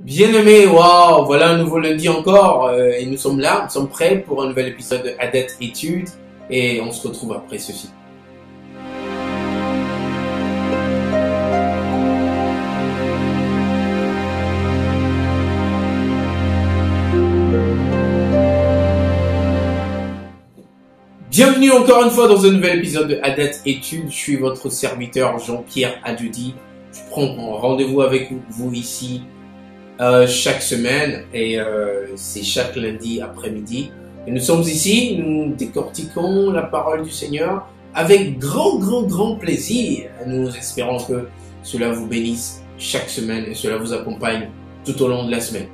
Bien-aimés, waouh, voilà un nouveau lundi encore et nous sommes là, nous sommes prêts pour un nouvel épisode de Adet Études et on se retrouve après ceci. Bienvenue encore une fois dans un nouvel épisode de Adet Études. Je suis votre serviteur Jean-Pierre Adjudi. Je prends rendez-vous avec vous ici chaque semaine et c'est chaque lundi après-midi. Et nous sommes ici, nous décortiquons la parole du Seigneur avec grand plaisir. Nous espérons que cela vous bénisse chaque semaine et cela vous accompagne tout au long de la semaine.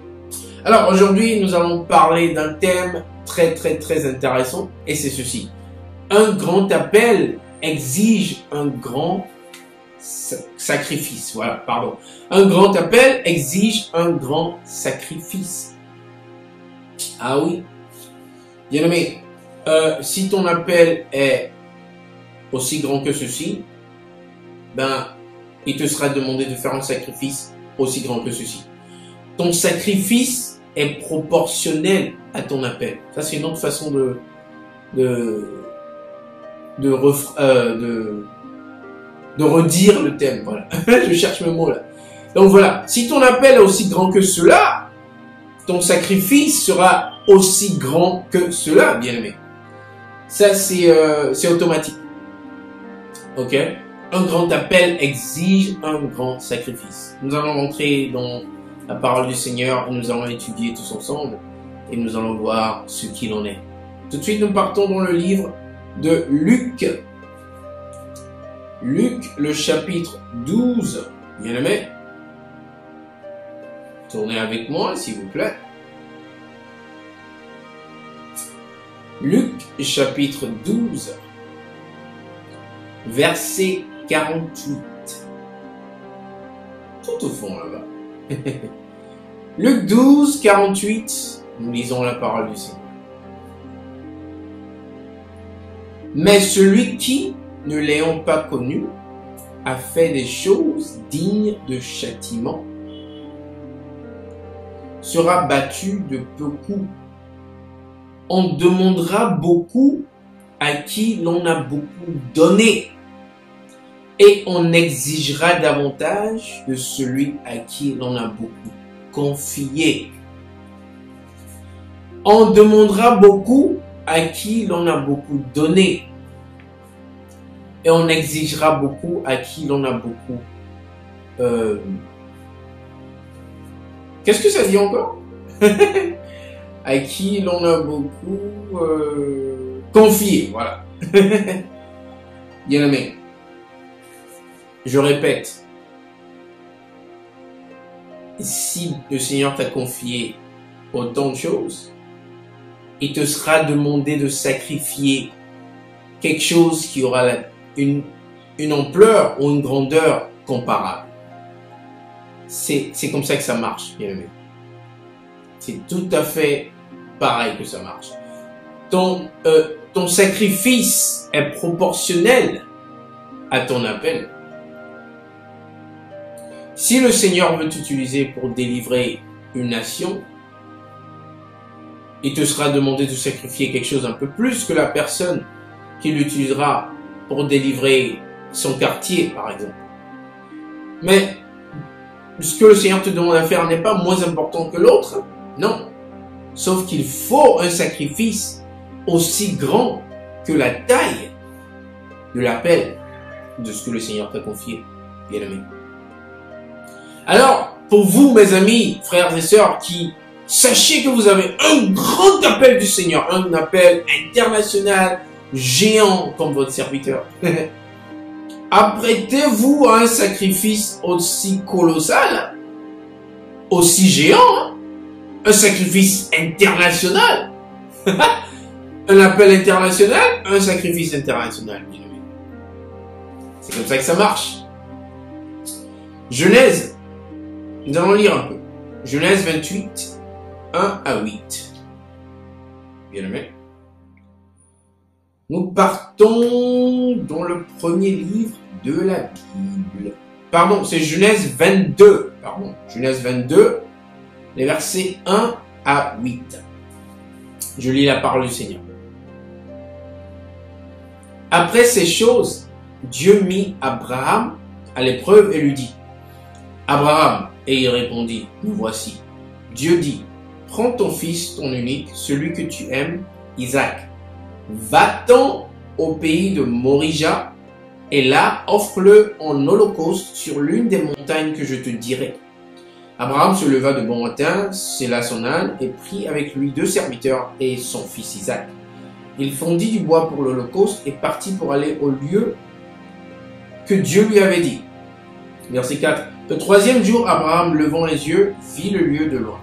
Alors aujourd'hui, nous allons parler d'un thème très intéressant et c'est ceci. Un grand appel exige un grand sacrifice. Voilà, pardon. Un grand appel exige un grand sacrifice. Ah oui. Bien aimé, si ton appel est aussi grand que ceci, ben, il te sera demandé de faire un sacrifice aussi grand que ceci. Ton sacrifice est proportionnel à ton appel. Ça, c'est une autre façon de redire le thème, voilà. Je cherche mes mots là. Donc voilà, si ton appel est aussi grand que cela, ton sacrifice sera aussi grand que cela, bien aimé. Ça c'est automatique. Ok? Un grand appel exige un grand sacrifice. Nous allons rentrer dans la parole du Seigneur et nous allons étudier tous ensemble et nous allons voir ce qu'il en est. Tout de suite, nous partons dans le livre de Luc. Luc, le chapitre 12, bien aimé. Tournez avec moi, s'il vous plaît. Luc, chapitre 12, verset 48. Tout au fond, là-bas. Luc 12, 48, nous lisons la parole du Seigneur. Mais celui qui, ne l'ayant pas connu, a fait des choses dignes de châtiment, sera battu de peu coups. On demandera beaucoup à qui l'on a beaucoup donné, et on exigera davantage de celui à qui l'on a beaucoup confié. On demandera beaucoup à qui l'on a beaucoup donné, et on exigera beaucoup à qui l'on a beaucoup... Qu'est-ce que ça dit encore? À qui l'on a beaucoup confié, voilà. Bien aimé, je répète, si le Seigneur t'a confié autant de choses, il te sera demandé de sacrifier quelque chose qui aura une ampleur ou une grandeur comparable. C'est comme ça que ça marche, bien aimé. C'est tout à fait pareil que ça marche. Ton sacrifice est proportionnel à ton appel. Si le Seigneur veut t'utiliser pour délivrer une nation, il te sera demandé de sacrifier quelque chose un peu plus que la personne qui l'utilisera pour délivrer son quartier, par exemple. Mais ce que le Seigneur te demande à faire n'est pas moins important que l'autre, non. Sauf qu'il faut un sacrifice aussi grand que la taille de l'appel de ce que le Seigneur t'a confié, bien aimé. Alors, pour vous, mes amis, frères et sœurs, qui sachez que vous avez un grand appel du Seigneur, un appel international, géant comme votre serviteur. Apprêtez-vous à un sacrifice aussi colossal, aussi géant, un sacrifice international. Un appel international, un sacrifice international. C'est comme ça que ça marche. Genèse, nous allons lire un peu. Genèse 28, 1 à 8. Bien aimé. Nous partons dans le premier livre de la Bible. Pardon, c'est Genèse 22. Genèse 22, les versets 1 à 8. Je lis la parole du Seigneur. Après ces choses, Dieu mit Abraham à l'épreuve et lui dit, « Abraham » et il répondit, « Me voici. » Dieu dit, « Prends ton fils, ton unique, celui que tu aimes, Isaac. Va-t'en au pays de Morija, et là, offre-le en holocauste sur l'une des montagnes que je te dirai. » Abraham se leva de bon matin, sella son âne, et prit avec lui 2 serviteurs et son fils Isaac. Il fondit du bois pour l'holocauste et partit pour aller au lieu que Dieu lui avait dit. Verset 4. Le 3e jour, Abraham, levant les yeux, vit le lieu de loin.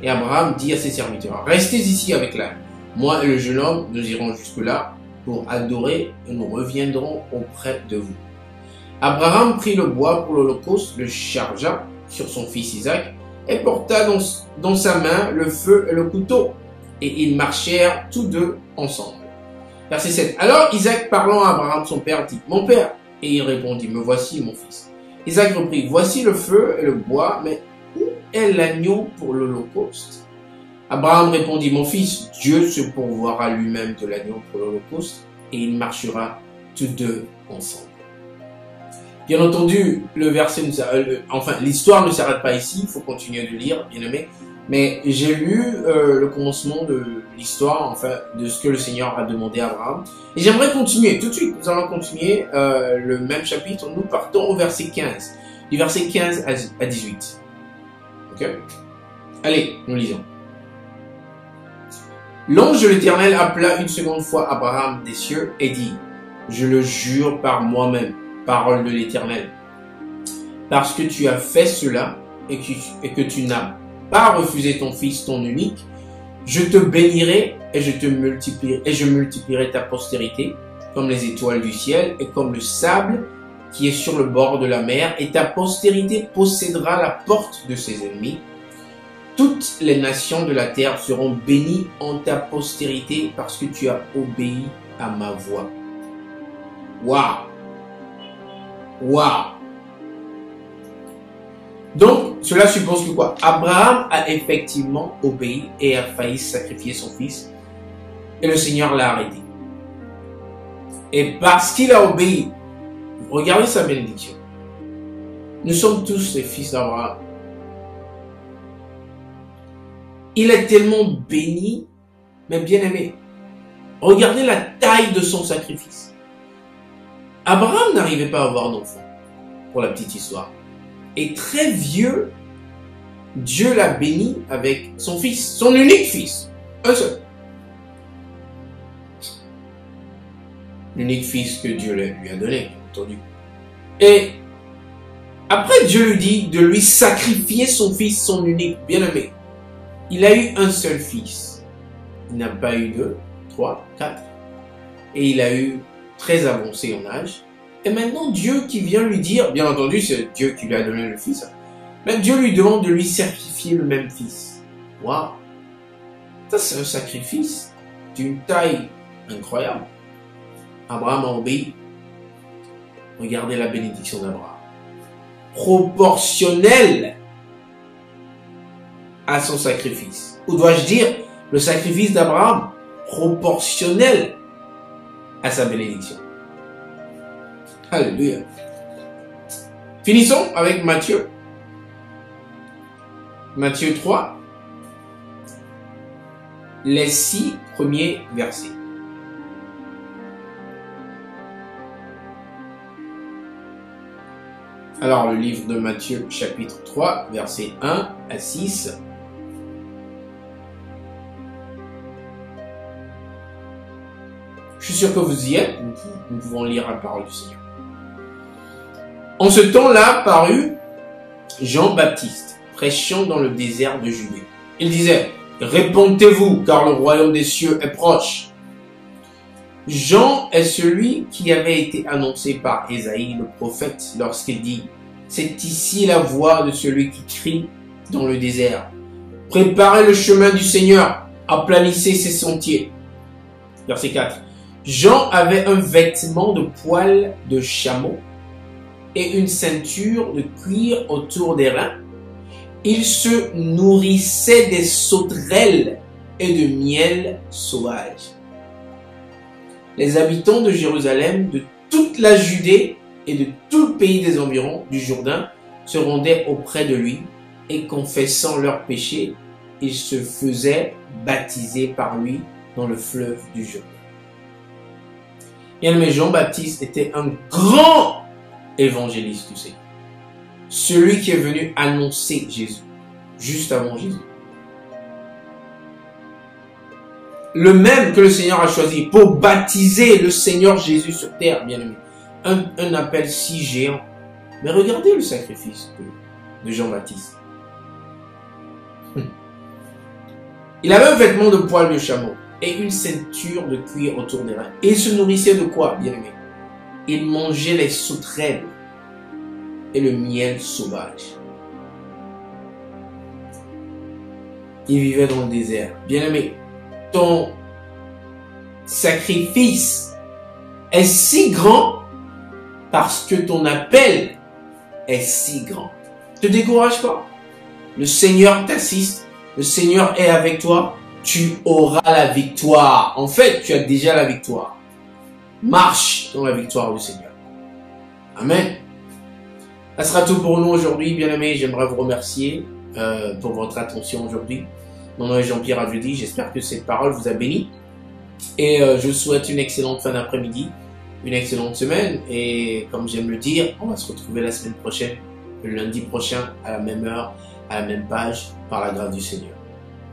Et Abraham dit à ses serviteurs, « Restez ici avec l'âne. Moi et le jeune homme, nous irons jusque-là pour adorer et nous reviendrons auprès de vous. » Abraham prit le bois pour l'holocauste, le chargea sur son fils Isaac et porta dans sa main le feu et le couteau. Et ils marchèrent tous deux ensemble. Verset 7. Alors Isaac, parlant à Abraham son père, dit, « Mon père !» Et il répondit, « Me voici, mon fils. » Isaac reprit, « Voici le feu et le bois, mais où est l'agneau pour l'holocauste ?» Abraham répondit, « Mon fils, Dieu se pourvoira lui-même de l'agneau pour l'holocauste, et il marchera tous deux ensemble. » Bien entendu, l'histoire ne s'arrête pas ici, il faut continuer de lire, bien aimé. Mais j'ai lu le commencement de l'histoire, de ce que le Seigneur a demandé à Abraham. Et j'aimerais continuer, tout de suite, nous allons continuer le même chapitre. Nous partons au verset 15, du verset 15 à 18. Ok? Allez, nous lisons. L'ange de l'Éternel appela une seconde fois Abraham des cieux et dit, « Je le jure par moi-même, parole de l'Éternel, parce que tu as fait cela et que tu n'as pas refusé ton fils, ton unique, je te bénirai et je multiplierai ta postérité comme les étoiles du ciel et comme le sable qui est sur le bord de la mer, et ta postérité possédera la porte de ses ennemis. Toutes les nations de la terre seront bénies en ta postérité parce que tu as obéi à ma voix. » Waouh! Waouh! Donc, cela suppose que quoi? Abraham a effectivement obéi et a failli sacrifier son fils. Et le Seigneur l'a arrêté. Et parce qu'il a obéi, regardez sa bénédiction. Nous sommes tous les fils d'Abraham. Il est tellement béni, mais bien aimé. Regardez la taille de son sacrifice. Abraham n'arrivait pas à avoir d'enfant, pour la petite histoire. Et très vieux, Dieu l'a béni avec son fils, son unique fils, un seul. L'unique fils que Dieu lui a donné, bien entendu. Et après, Dieu lui dit de lui sacrifier son fils, son unique, bien-aimé. Il a eu un seul fils. Il n'a pas eu 2, 3, 4. Et il a eu très avancé en âge. Et maintenant, Dieu qui vient lui dire, bien entendu, c'est Dieu qui lui a donné le fils, mais Dieu lui demande de lui sacrifier le même fils. Waouh! Ça, c'est un sacrifice d'une taille incroyable. Abraham a obéi. Regardez la bénédiction d'Abraham. Proportionnelle à son sacrifice. Ou dois-je dire, le sacrifice d'Abraham proportionnel à sa bénédiction. Alléluia. Finissons avec Matthieu. Matthieu 3. Les 6 premiers versets. Alors, le livre de Matthieu, chapitre 3, versets 1 à 6. Je suis sûr que vous y êtes. Nous pouvons lire la parole du Seigneur. En ce temps-là parut Jean-Baptiste, prêchant dans le désert de Judée. Il disait, « Répentez-vous, car le royaume des cieux est proche. » Jean est celui qui avait été annoncé par Ésaïe, le prophète, lorsqu'il dit, « C'est ici la voix de celui qui crie dans le désert. Préparez le chemin du Seigneur, aplanissez ses sentiers. » Verset 4. Jean avait un vêtement de poil de chameau et une ceinture de cuir autour des reins. Il se nourrissait des sauterelles et de miel sauvage. Les habitants de Jérusalem, de toute la Judée et de tout le pays des environs du Jourdain se rendaient auprès de lui et confessant leurs péchés, ils se faisaient baptiser par lui dans le fleuve du Jourdain. Bien-aimé, Jean-Baptiste était un grand évangéliste du Seigneur. Celui qui est venu annoncer Jésus, juste avant Jésus. Le même que le Seigneur a choisi pour baptiser le Seigneur Jésus sur terre, bien-aimé. Un appel si géant. Mais regardez le sacrifice de Jean-Baptiste. Il avait un vêtement de poil de chameau et une ceinture de cuir autour des reins. Et il se nourrissait de quoi, bien-aimé? Il mangeait les sauterelles et le miel sauvage. Il vivait dans le désert. Bien-aimé, ton sacrifice est si grand parce que ton appel est si grand. Ne te décourage pas. Le Seigneur t'assiste. Le Seigneur est avec toi. Tu auras la victoire. En fait, tu as déjà la victoire. Marche dans la victoire du Seigneur. Amen. Ça sera tout pour nous aujourd'hui, bien-aimés. J'aimerais vous remercier pour votre attention aujourd'hui. Mon nom est Jean-Pierre Adjudi. J'espère que cette parole vous a béni. Et je vous souhaite une excellente fin d'après-midi, une excellente semaine. Et comme j'aime le dire, on va se retrouver la semaine prochaine, le lundi prochain, à la même heure, à la même page, par la grâce du Seigneur.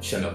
Shalom.